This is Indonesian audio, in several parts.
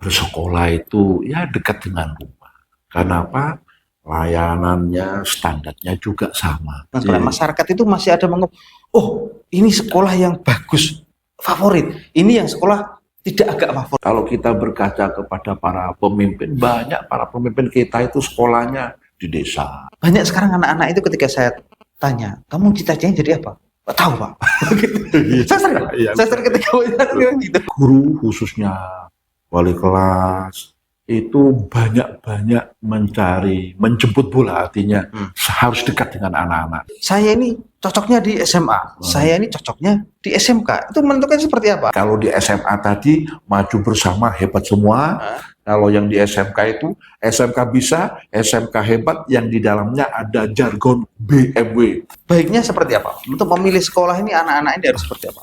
bersekolah itu ya dekat dengan rumah. Karena apa? Layanannya, standarnya juga sama. Nah, kalau masyarakat itu masih ada oh ini sekolah yang bagus, favorit. Ini yang sekolah tidak agak favorit. Kalau kita berkaca kepada para pemimpin, banyak para pemimpin kita itu sekolahnya di desa. Banyak sekarang anak-anak itu ketika saya tanya, kamu cita-citanya jadi apa? Gak tahu Pak. Saya sering ketika gitu. Guru khususnya wali kelas itu banyak-banyak menjemput bola, artinya harus dekat dengan anak-anak. Saya ini cocoknya di SMA, saya ini cocoknya di SMK. Itu menentukan seperti apa? Kalau di SMA tadi maju bersama hebat semua. Kalau yang di SMK itu SMK bisa, SMK hebat, yang di dalamnya ada jargon BMW. Baiknya seperti apa? Untuk memilih sekolah ini anak-anak ini harus seperti apa?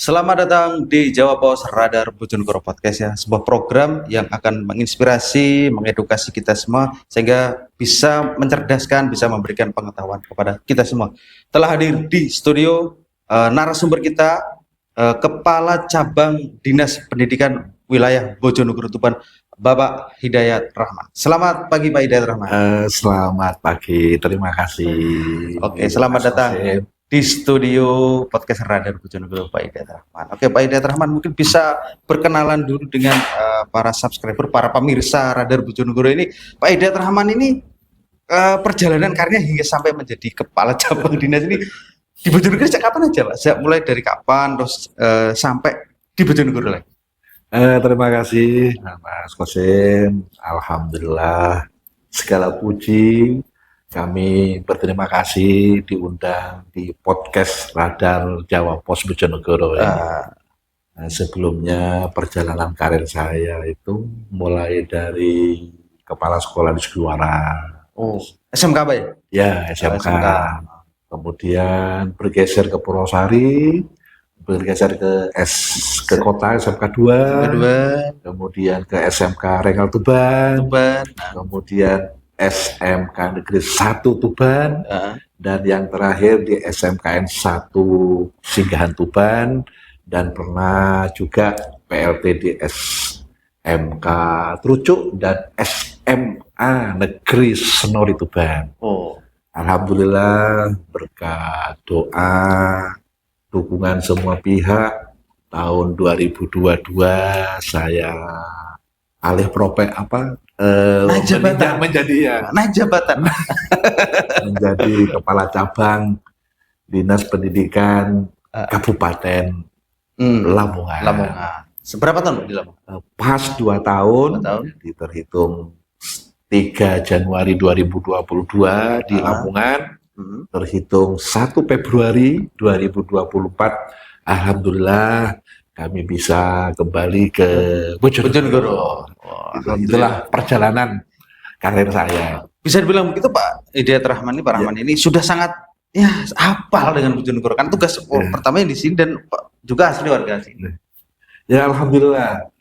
Selamat datang di Jawa Pos Radar Bojonegoro Podcast ya, sebuah program yang akan menginspirasi, mengedukasi kita semua sehingga bisa mencerdaskan, bisa memberikan pengetahuan kepada kita semua. Telah hadir di studio narasumber kita, Kepala Cabang Dinas Pendidikan Wilayah Bojonegoro Tuban, Bapak Hidayat Rahman. Selamat pagi Pak Hidayat Rahman. Selamat pagi, terima kasih. Oke, selamat datang di studio podcast Radar Bojonegoro Pak Hidayat Rahman. Oke, Pak Hidayat Rahman mungkin bisa berkenalan dulu dengan para subscriber, para pemirsa Radar Bojonegoro ini. Pak Hidayat Rahman ini perjalanan karirnya hingga sampai menjadi kepala cabang dinas ini di Bojonegoro sejak kapan aja Pak? Sejak mulai dari kapan terus sampai di Bojonegoro lagi? Terima kasih Mas Kosim. Alhamdulillah, segala puji. Kami berterima kasih diundang di podcast Radar Jawa Pos Bojonegoro. Sebelumnya perjalanan karir saya itu mulai dari kepala sekolah di Sugiwara. Oh, SMK Pak ya? Ya, SMK. Kemudian bergeser ke Purwosari, bergeser ke kota SMK 2, kemudian ke SMK Rengal Tuban, kemudian SMK Negeri 1 Tuban, dan yang terakhir di SMKN 1 Singgahan Tuban, dan pernah juga PLT di SMK Trucuk dan SMA Negeri Senori Tuban. Alhamdulillah, berkat doa, dukungan semua pihak, tahun 2022 saya alih naik jabatan menjadi kepala cabang Dinas Pendidikan Kabupaten Lamongan. Seberapa tahun di Lamongan? Pas 2 tahun, terhitung 3 Januari 2022 di Lamongan, terhitung 1 Februari 2024, alhamdulillah kami bisa kembali ke Bojonegoro. Itulah perjalanan karir saya. Bisa dibilang begitu Pak Hidayat Rahman ini, Pak Rahman ini sudah sangat hafal dengan Bojonegoro, kan tugas pertamanya di sini dan juga asli warga sini. Ya alhamdulillah,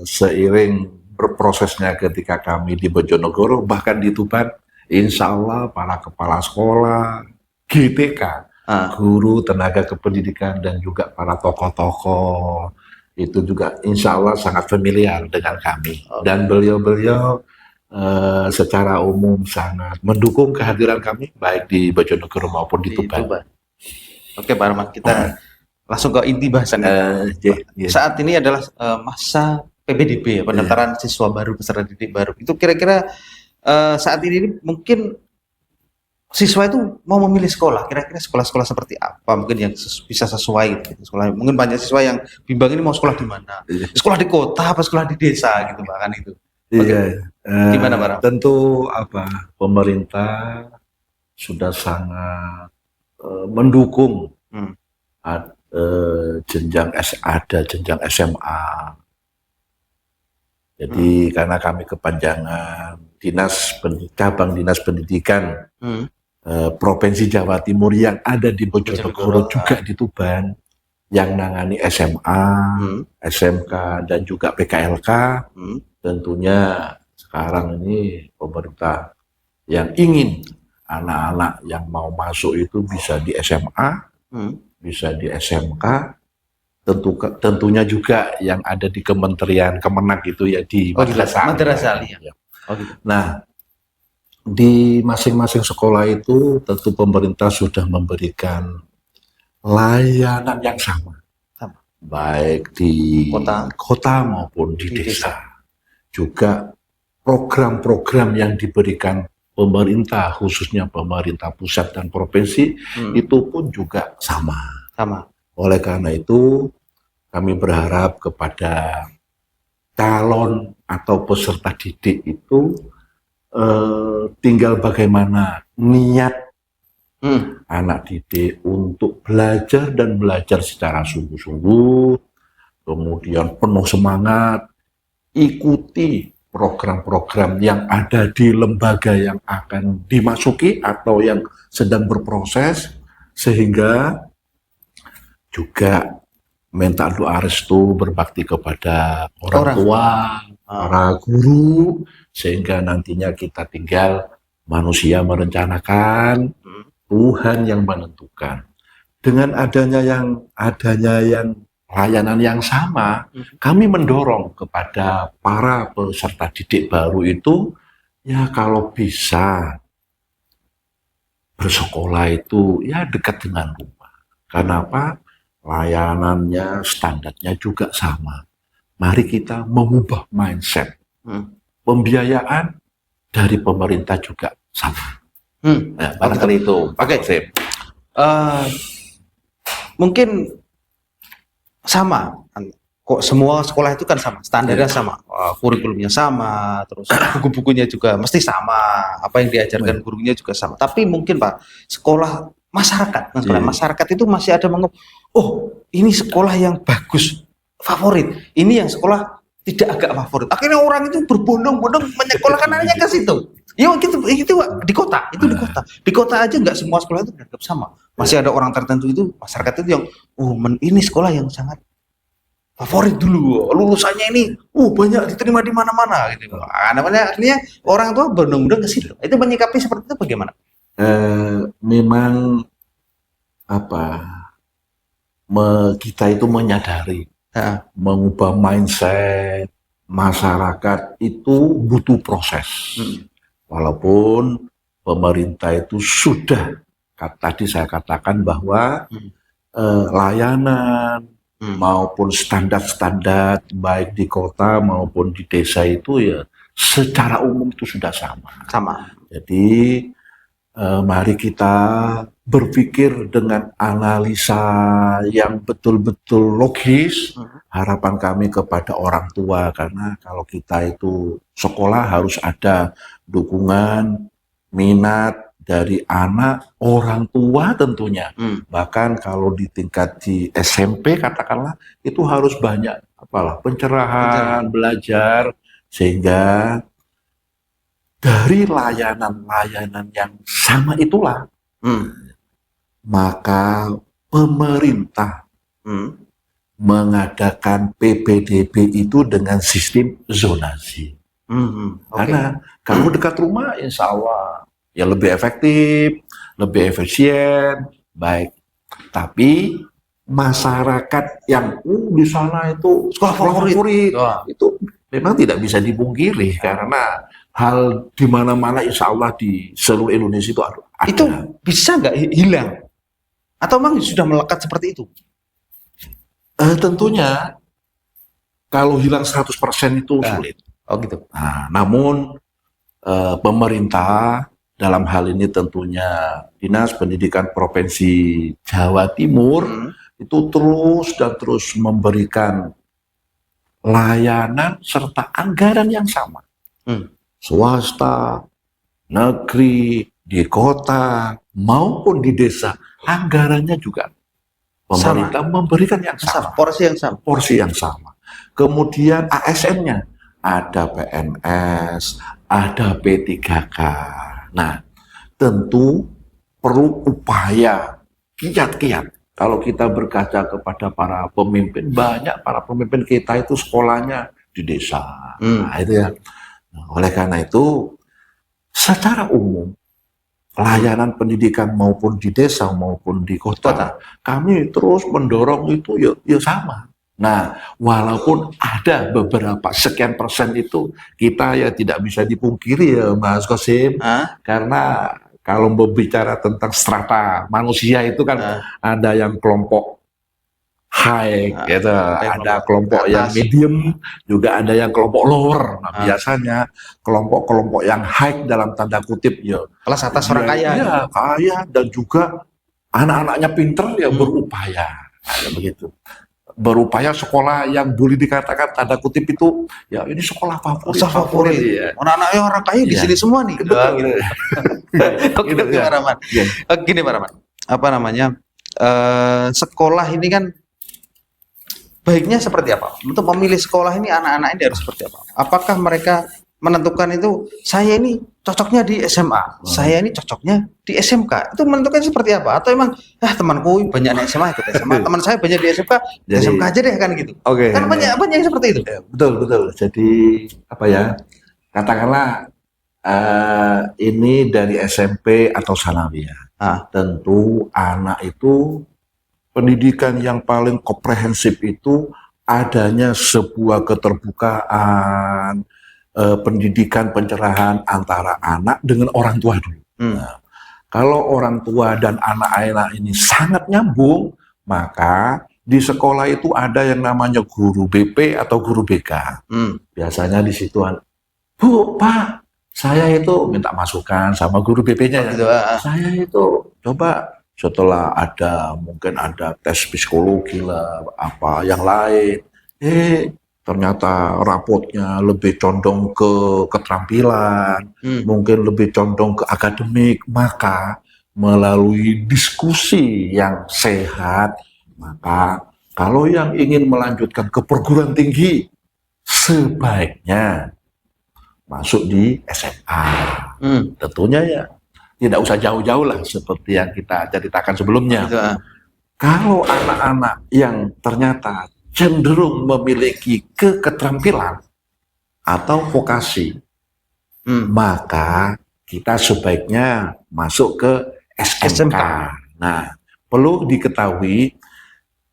seiring berprosesnya ketika kami di Bojonegoro, bahkan di Tuban, insya Allah para kepala sekolah, GTK, guru, tenaga kependidikan, dan juga para tokoh-tokoh itu juga insya Allah sangat familiar dengan kami. Dan beliau-beliau secara umum sangat mendukung kehadiran kami baik di Bojonegoro maupun di Tuban. Oke Pak Rahman, kita langsung ke inti bahasan. Saat ini adalah masa PPDB, pendaftaran siswa baru, peserta didik baru. Itu kira-kira saat ini mungkin siswa itu mau memilih sekolah, kira-kira sekolah-sekolah seperti apa mungkin yang bisa sesuai gitu. Sekolah mungkin banyak siswa yang bimbang ini mau sekolah di mana, sekolah di kota apa sekolah di desa gitu bahkan itu. Gimana Pak? Tentu pemerintah sudah sangat mendukung jenjang SMA. Jadi karena kami kepanjangan cabang dinas pendidikan Provinsi Jawa Timur yang ada di Bojonegoro juga di Tuban, yang nangani SMA, SMK, dan juga PKLK. Tentunya sekarang ini pemerintah yang ingin anak-anak yang mau masuk itu bisa di SMA, bisa di SMK, tentunya juga yang ada di Kementerian Kemenak itu ya di madrasah. Ya. Oh, gitu. Nah, di masing-masing sekolah itu tentu pemerintah sudah memberikan layanan yang sama. Baik di kota maupun di desa. Juga program-program yang diberikan pemerintah, khususnya pemerintah pusat dan provinsi, itu pun juga sama. Oleh karena itu, kami berharap kepada calon atau peserta didik itu tinggal bagaimana niat anak didik untuk belajar dan belajar secara sungguh-sungguh, kemudian penuh semangat, ikuti program-program yang ada di lembaga yang akan dimasuki atau yang sedang berproses, sehingga juga minta doa restu berbakti kepada orang tua, para guru, sehingga nantinya kita tinggal manusia merencanakan, Tuhan yang menentukan. Dengan adanya yang layanan yang sama, kami mendorong kepada para peserta didik baru itu, ya kalau bisa bersekolah itu ya dekat dengan rumah. Kenapa? Layanannya, standarnya juga sama. Mari kita mengubah mindset. Pembiayaan dari pemerintah juga sama. Nah, barangkali itu. Oke. Mungkin sama. Kok semua sekolah itu kan sama, standarnya sama, kurikulumnya sama, terus buku-bukunya juga mesti sama, apa yang diajarkan gurunya juga sama. Tapi mungkin Pak, sekolah masyarakat, masyarakat itu masih ada oh ini sekolah yang bagus, favorit. Ini yang sekolah tidak agak favorit. Akhirnya orang itu berbondong-bondong menyekolahkan anaknya ke situ. Ya itu di kota, itu di kota. Di kota aja nggak semua sekolah itu dianggap sama. Masih ada orang tertentu itu, masyarakat itu yang, ini sekolah yang sangat favorit dulu. Lulusannya ini, banyak diterima di mana-mana. Gitu. Namanya artinya orang tua berbondong-bondong ke situ. Itu menyikapi seperti itu bagaimana? Memang kita itu menyadari, mengubah mindset masyarakat itu butuh proses. Walaupun pemerintah itu sudah, tadi saya katakan bahwa layanan maupun standar-standar baik di kota maupun di desa itu ya secara umum itu sudah sama. Jadi mari kita berpikir dengan analisa yang betul-betul logis. Harapan kami kepada orang tua, karena kalau kita itu sekolah harus ada dukungan, minat dari anak, orang tua tentunya. Bahkan kalau di tingkat di SMP katakanlah, itu harus banyak pencerahan, belajar, sehingga dari layanan-layanan yang sama itulah, maka pemerintah mengadakan PPDB itu dengan sistem zonasi. Karena kalau dekat rumah, insya Allah ya lebih efektif, lebih efisien, baik. Tapi masyarakat yang di sana itu sekolah favorit, itu memang tidak bisa dipungkiri, karena hal di mana-mana insya Allah di seluruh Indonesia itu ada. Itu bisa nggak hilang? Atau memang sudah melekat seperti itu? Tentunya kalau hilang 100% itu sulit. Gitu. Nah, namun pemerintah dalam hal ini tentunya Dinas Pendidikan Provinsi Jawa Timur itu terus memberikan layanan serta anggaran yang sama. Swasta, negeri, di kota maupun di desa, anggarannya juga pemerintah memberikan yang sama, porsi yang sama. Kemudian ASN-nya ada PNS, ada P3K. Nah, tentu perlu upaya kiat-kiat. Kalau kita berkaca kepada para pemimpin, banyak para pemimpin kita itu sekolahnya di desa. Nah, itu ya. Oleh karena itu, secara umum layanan pendidikan maupun di desa maupun di kota, kami terus mendorong itu ya sama. Nah, walaupun ada beberapa sekian persen itu kita ya tidak bisa dipungkiri ya Mas Kosim, karena kalau berbicara tentang strata manusia itu kan ada yang kelompok high, gitu. Ada kelompok yang medium, juga ada yang kelompok lower. Nah, biasanya kelompok-kelompok yang high dalam tanda kutip ya kelas atas orang kaya, ya kaya, dan juga anak-anaknya pinter ya berupaya, nah, begitu. Berupaya sekolah yang boleh dikatakan tanda kutip itu ya ini sekolah favorit ya. Anak-anaknya orang kaya di sini semua nih. Betul. Oke, Pak Rahman. Gini Pak Rahman, apa namanya, sekolah ini kan baiknya seperti apa? Untuk memilih sekolah ini anak-anak ini harus seperti apa? Apakah mereka menentukan itu saya ini cocoknya di SMA, saya ini cocoknya di SMK? Itu menentukan seperti apa? Atau emang temanku banyak di SMA ikut SMA, teman saya banyak di SMK, jadi, SMK aja deh kan gitu. Oke. Kan banyak yang seperti itu. Betul. Jadi apa ya? Katakanlah ini dari SMP atau sanawiyah. Tentu anak itu pendidikan yang paling komprehensif itu adanya sebuah keterbukaan, pendidikan pencerahan antara anak dengan orang tua dulu. Nah, kalau orang tua dan anak-anak ini sangat nyambung, maka di sekolah itu ada yang namanya guru BP atau guru BK. Biasanya di situ, Bu, Pak, saya itu minta masukan sama guru BP-nya ya. Saya itu coba setelah mungkin ada tes psikologi lah, apa yang lain, ternyata rapotnya lebih condong ke keterampilan, mungkin lebih condong ke akademik, maka melalui diskusi yang sehat, maka kalau yang ingin melanjutkan ke perguruan tinggi, sebaiknya masuk di SMA. Tentunya ya tidak usah jauh-jauh lah seperti yang kita ceritakan sebelumnya. Kalau anak-anak yang ternyata cenderung memiliki keterampilan atau vokasi, maka kita sebaiknya masuk ke SMK. Nah, perlu diketahui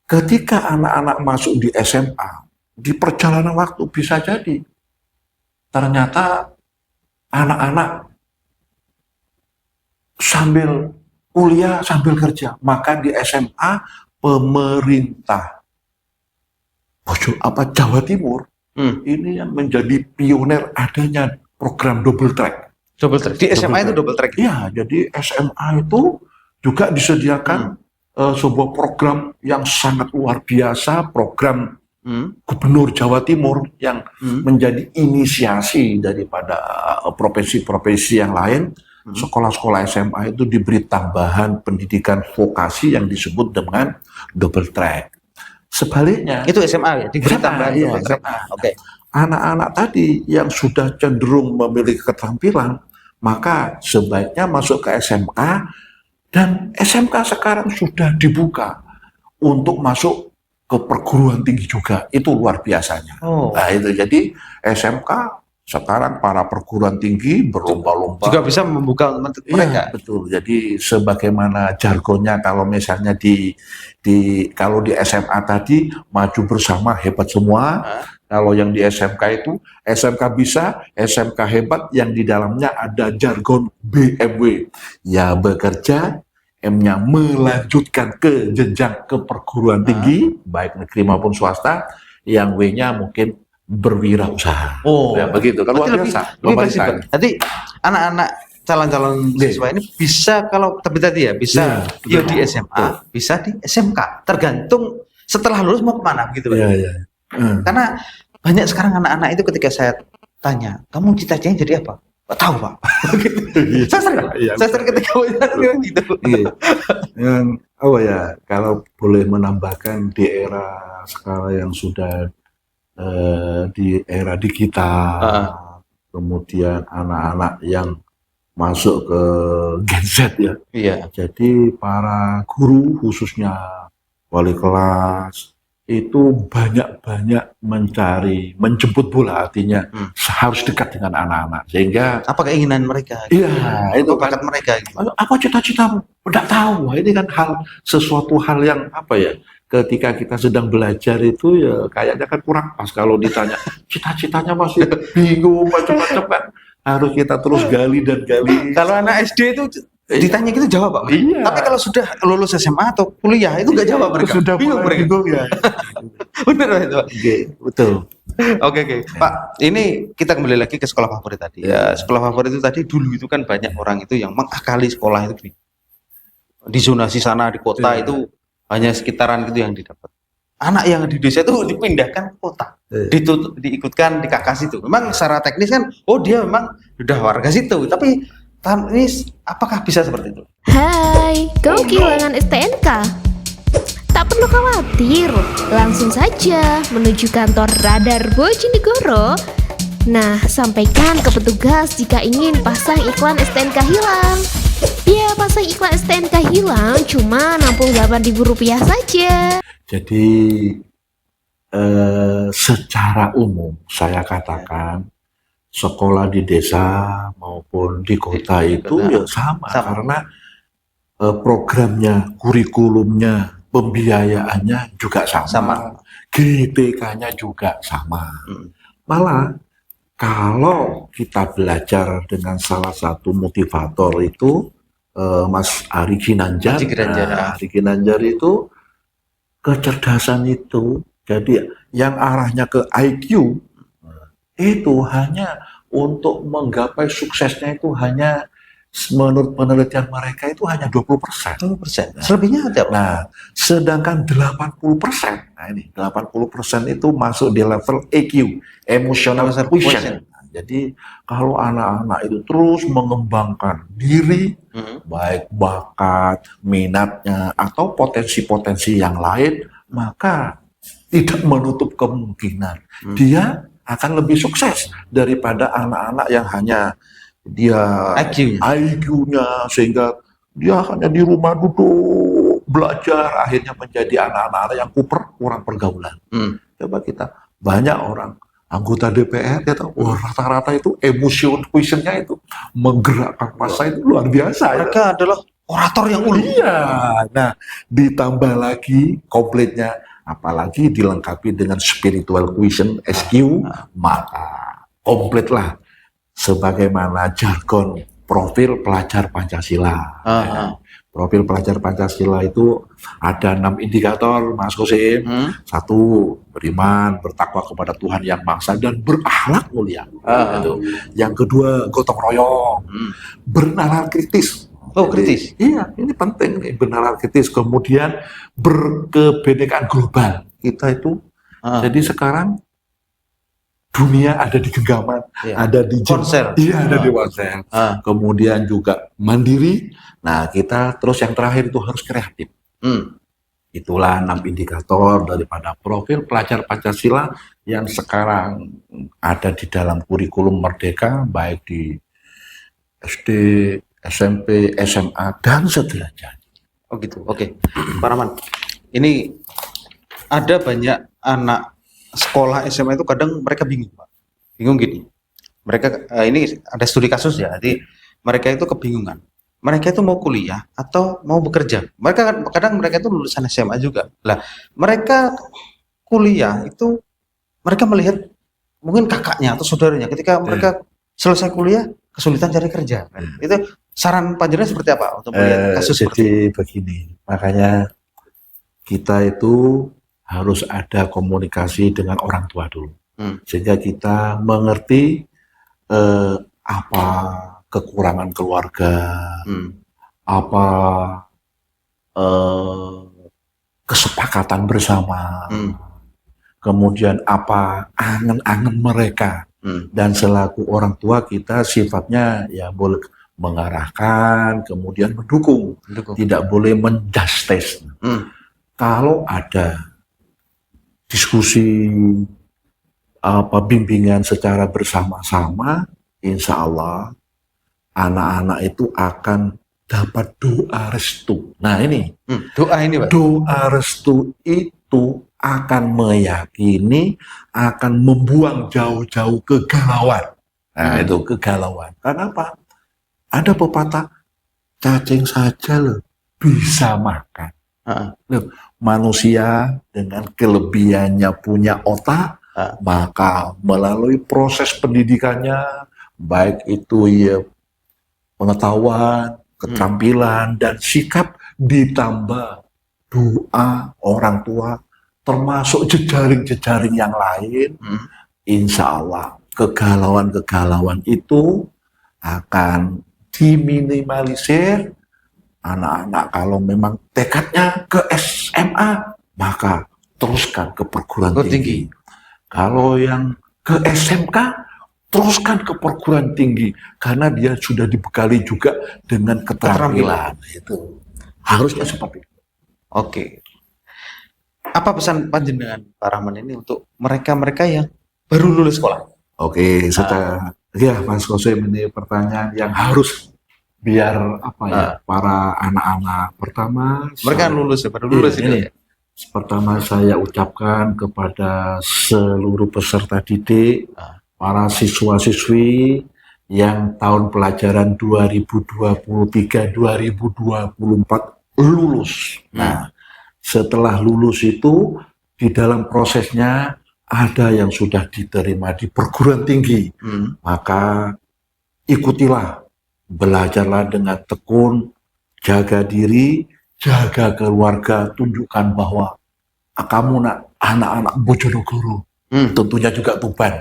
ketika anak-anak masuk di SMA, di perjalanan waktu bisa jadi ternyata anak-anak sambil kuliah sambil kerja, maka di SMA pemerintah Jawa Timur ini yang menjadi pioner adanya program double track. Di SMA itu double track. Iya, jadi SMA itu juga disediakan sebuah program yang sangat luar biasa, program Gubernur Jawa Timur yang menjadi inisiasi daripada provinsi-provinsi yang lain. Sekolah-sekolah SMA itu diberi tambahan pendidikan vokasi yang disebut dengan double track. Sebaliknya itu SMA ya, diberi tambahan double track. Oke. Anak-anak tadi yang sudah cenderung memiliki keterampilan, maka sebaiknya masuk ke SMK, dan SMK sekarang sudah dibuka untuk masuk ke perguruan tinggi juga. Itu luar biasanya. Nah itu jadi SMK sekarang para perguruan tinggi berlomba-lomba juga bisa membuka mereka. Betul. Jadi sebagaimana jargonnya kalau misalnya kalau di SMA tadi maju bersama hebat semua. Kalau yang di SMK itu SMK bisa, SMK hebat, yang di dalamnya ada jargon BMW. Ya bekerja, M-nya melanjutkan ke jenjang ke perguruan tinggi, baik negeri maupun swasta, yang W-nya mungkin berwirausaha. Ya begitu kan, luar biasa. Jadi anak-anak calon-calon siswa ini bisa, kalau tadi ya bisa di SMA, bisa di SMK, tergantung setelah lulus mau kemana gitu. Karena banyak sekarang anak-anak itu ketika saya tanya, kamu cita-citanya jadi apa? Gak tahu, Pak. Saya sering ketika gitu. Yang kalau boleh menambahkan di era sekarang yang sudah di era digital, kemudian anak-anak yang masuk ke Gen Z ya. Jadi para guru khususnya wali kelas, itu banyak-banyak menjemput bola, artinya harus dekat dengan anak-anak, sehingga Apa keinginan mereka? iya itu Apa bakat kan mereka? Gitu. apa cita-citamu? Tidak tahu. Wah, ini kan sesuatu hal yang apa ya? Ketika kita sedang belajar itu ya kayaknya kan kurang pas kalau ditanya cita-citanya masih bingung macam-macam kan. Harus kita terus gali dan gali. Kalau anak SD itu ditanya gitu jawab, Pak. Iya. Tapi kalau sudah lulus SMA atau kuliah itu nggak jawab mereka. Sudah Bingung mulai mereka. bingung ya. Benar itu, Pak. Oke, betul. Oke. Pak, ini kita kembali lagi ke sekolah favorit tadi. Ya, sekolah favorit itu tadi dulu itu kan banyak orang itu yang mengakali sekolah itu di zonasi sana di kota itu hanya sekitaran itu yang didapat. Anak yang di desa itu dipindahkan ke kota, diikutkan di KK situ. Memang secara teknis kan, oh dia memang sudah warga situ, tapi ini apakah bisa seperti itu? Hai, kamu kehilangan STNK? Tak perlu khawatir, langsung saja menuju kantor Radar Bojonegoro. Nah, sampaikan ke petugas jika ingin pasang iklan STNK hilang. Biaya pasang iklan STNK hilang cuma Rp68.000 saja. Jadi secara umum saya katakan sekolah di desa maupun di kota itu ya sama. Karena programnya, kurikulumnya, pembiayaannya juga sama. GTK-nya juga sama. Malah kalau kita belajar dengan salah satu motivator itu Mas Ari Ginanjar. Ari Ginanjar itu kecerdasan itu, jadi yang arahnya ke IQ itu hanya untuk menggapai suksesnya itu hanya menurut penelitian mereka itu hanya 20%. 20%. Selebihnya ada. Nah, sedangkan 80%, nah ini 80% itu masuk di level EQ, emotional quotient. Jadi kalau anak-anak itu terus mengembangkan diri, baik bakat, minatnya, atau potensi-potensi yang lain, maka tidak menutup kemungkinan dia akan lebih sukses daripada anak-anak yang hanya dia IQ-nya sehingga dia hanya di rumah duduk belajar, akhirnya menjadi anak-anak yang kurang pergaulan. Coba kita banyak orang anggota DPR ya tahu, rata-rata itu emotion quotient-nya itu menggerakkan massa itu luar biasa. Mereka adalah orator yang unik. Iya. Nah, ditambah lagi komplitnya, apalagi dilengkapi dengan spiritual quotient SQ, maka komplitlah sebagaimana jargon profil pelajar Pancasila. Profil pelajar Pancasila itu ada 6 indikator, Mas Kosim. 1, beriman, bertakwa kepada Tuhan Yang Maha Esa dan berakhlak mulia. Yang kedua, gotong royong, bernalar kritis. Oh, kritis. Iya, ini penting nih, bernalar kritis. Kemudian berkebinekaan global. Kita itu jadi sekarang dunia ada di genggaman, ada di konser. Iya, ada di konser. Kemudian juga mandiri. Nah, kita terus yang terakhir itu harus kreatif. Itulah 6 indikator daripada profil pelajar Pancasila yang sekarang ada di dalam kurikulum Merdeka, baik di SD, SMP, SMA, dan sederajat. Oh gitu, oke. Pak Rahman, ini ada banyak anak sekolah SMA itu kadang mereka bingung, Pak. Bingung gini. Mereka ini ada studi kasus ya, jadi mereka itu kebingungan. Mereka itu mau kuliah atau mau bekerja. Mereka kadang mereka itu lulusan SMA juga. Lah, mereka kuliah itu mereka melihat mungkin kakaknya atau saudaranya ketika mereka selesai kuliah kesulitan cari kerja. Itu saran panjenengan seperti apa untuk melihat kasus seperti begini. Makanya kita itu harus ada komunikasi dengan orang tua dulu, sehingga kita mengerti apa kekurangan keluarga, apa kesepakatan bersama, kemudian apa angan-angan mereka, dan selaku orang tua kita sifatnya ya boleh mengarahkan, kemudian mendukung. Tidak boleh menjustice. Kalau ada diskusi bimbingan secara bersama-sama, insya Allah anak-anak itu akan dapat doa restu. Nah ini doa ini, Pak. Doa restu itu akan meyakini, akan membuang jauh-jauh kegalauan. Nah, itu kegalauan. Karena apa? Ada pepatah, cacing saja loh bisa makan. Loh, manusia dengan kelebihannya punya otak, maka melalui proses pendidikannya, baik itu ya pengetahuan, keterampilan, dan sikap ditambah doa orang tua, termasuk jejaring-jejaring yang lain, insya Allah kegalauan-kegalauan itu akan diminimalisir. Anak-anak kalau memang tekadnya ke SMA, maka teruskan ke perguruan tinggi. Kalau yang ke SMK, teruskan ke perguruan tinggi. Karena dia sudah dibekali juga dengan keterampilan. Itu harusnya seperti itu. Oke. Apa pesan panjenengan Pak Rahman ini untuk mereka-mereka yang baru lulus sekolah? Oke, ya Mas Kosim, ini pertanyaan yang harus biar apa ya, para anak-anak pertama mereka lulus ya, baru lulus ini. Pertama saya ucapkan kepada seluruh peserta didik, para siswa-siswi yang tahun pelajaran 2023-2024 lulus. Nah, setelah lulus itu di dalam prosesnya ada yang sudah diterima di perguruan tinggi, maka ikutilah, belajarlah dengan tekun, jaga diri, jaga keluarga, tunjukkan bahwa kamu anak-anak Bojonegoro, tentunya juga Tuban,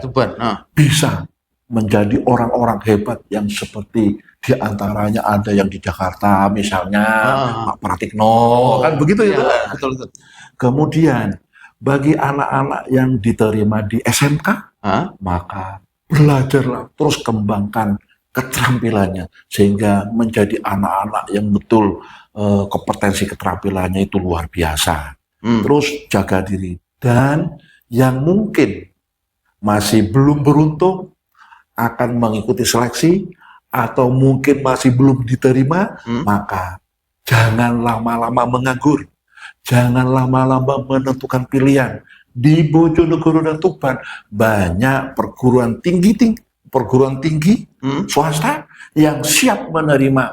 bisa menjadi orang-orang hebat yang seperti diantaranya ada yang di Jakarta, misalnya Pak Pratikno, kan begitu ya. Betul. Kemudian bagi anak-anak yang diterima di SMK, maka belajarlah, terus kembangkan keterampilannya sehingga menjadi anak-anak yang betul kompetensi keterampilannya itu luar biasa. Terus jaga diri, dan yang mungkin masih belum beruntung akan mengikuti seleksi atau mungkin masih belum diterima, maka jangan lama-lama menganggur, jangan lama-lama menentukan pilihan. Di Bojonegoro dan Tuban banyak perguruan tinggi swasta yang siap menerima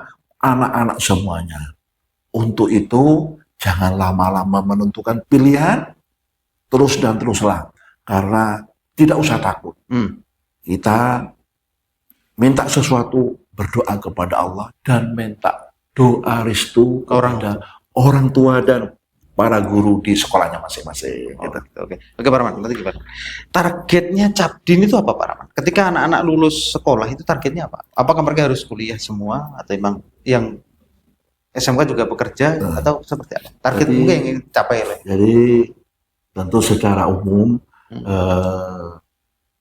anak-anak semuanya. Untuk itu jangan lama-lama menentukan pilihan, terus dan teruslah, karena tidak usah takut. Kita minta sesuatu, berdoa kepada Allah, dan minta doa restu kepada orang tua dan para guru di sekolahnya masing-masing. Oke, Pak Rahman, nanti gimana? Targetnya Capdin itu apa, Pak Rahman? Ketika anak-anak lulus sekolah itu targetnya apa? Apakah mereka harus kuliah semua atau emang yang SMK juga bekerja atau seperti apa? Target mungkin yang ingin capai. Jadi tentu secara umum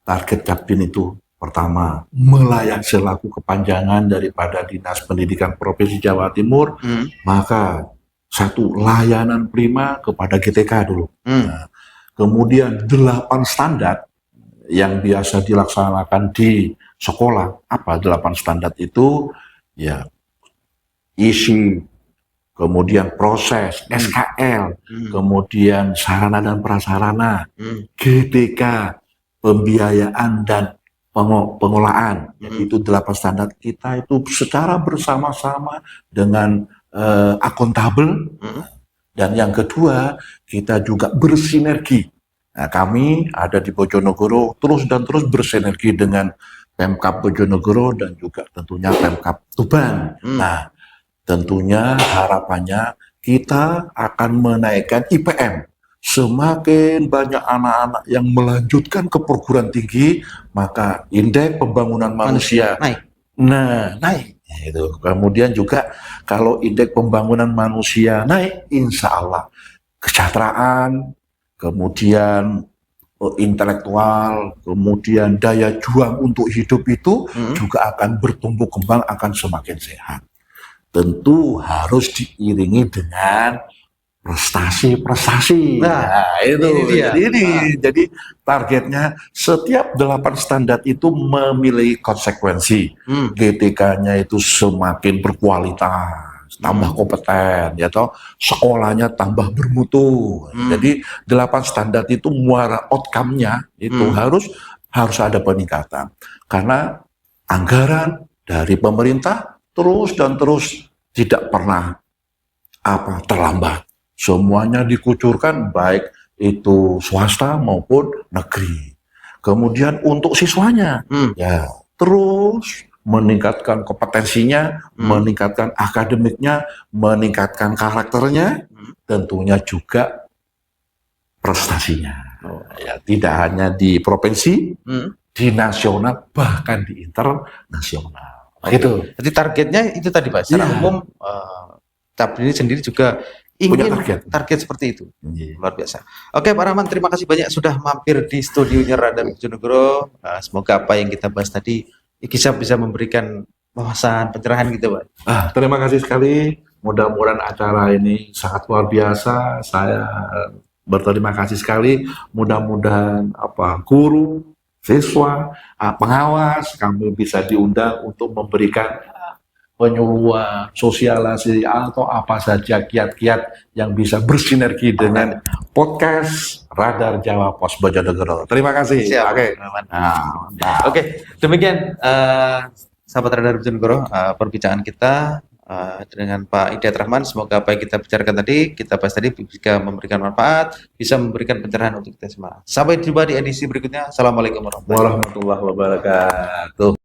target Capdin itu pertama melayani selaku kepanjangan daripada Dinas Pendidikan Provinsi Jawa Timur, maka satu, layanan prima kepada GTK dulu. Nah, kemudian 8 standar yang biasa dilaksanakan di sekolah. Apa 8 standar itu? Ya, isi, kemudian proses, SKL, kemudian sarana dan prasarana, GTK, pembiayaan dan pengolahan. Itu 8 standar. Kita itu secara bersama-sama dengan akuntabel, dan yang kedua kita juga bersinergi. Nah, kami ada di Bojonegoro terus bersinergi dengan Pemkab Bojonegoro dan juga tentunya Pemkab Tuban. Nah, tentunya harapannya kita akan menaikkan IPM. Semakin banyak anak-anak yang melanjutkan ke perguruan tinggi, maka indeks pembangunan manusia naik. Itu. Kemudian juga kalau indeks pembangunan manusia naik, insya Allah kesejahteraan, kemudian intelektual, kemudian daya juang untuk hidup itu juga akan bertumbuh kembang, akan semakin sehat. Tentu harus diiringi dengan prestasi. Nah, itu jadi targetnya setiap 8 standar itu memiliki konsekuensi. GTK-nya itu semakin berkualitas, tambah kompeten, ya toh, sekolahnya tambah bermutu. Jadi 8 standar itu muara outcome-nya itu harus ada peningkatan. Karena anggaran dari pemerintah terus dan terus tidak pernah terlambat. Semuanya dikucurkan, baik itu swasta maupun negeri. Kemudian untuk siswanya, ya terus meningkatkan kompetensinya, meningkatkan akademiknya, meningkatkan karakternya, tentunya juga prestasinya. Ya, tidak hanya di provinsi, di nasional, bahkan di internasional. Gitu. Jadi targetnya itu tadi Pak, secara umum Tabdini sendiri juga ingin punya target seperti itu. Luar biasa. Oke Pak Rahman, terima kasih banyak sudah mampir di studionya Radar Bojonegoro. Semoga apa yang kita bahas tadi bisa memberikan wawasan, pencerahan gitu Pak. Terima kasih sekali. Mudah-mudahan acara ini sangat luar biasa. Saya berterima kasih sekali. Mudah-mudahan guru, siswa, pengawas kami bisa diundang untuk memberikan penyuluhan, sosialisasi atau apa saja kiat-kiat yang bisa bersinergi dengan podcast Radar Jawa Pos Bojonegoro. Terima kasih. Siap. Oke, demikian sahabat Radar Bojonegoro, perbincangan kita dengan Pak Hidayat Rahman. Semoga apa yang kita bicarakan tadi, kita bahas tadi bisa memberikan manfaat, bisa memberikan pencerahan untuk kita semua. Sampai jumpa di edisi berikutnya. Assalamualaikum warahmatullahi wabarakatuh.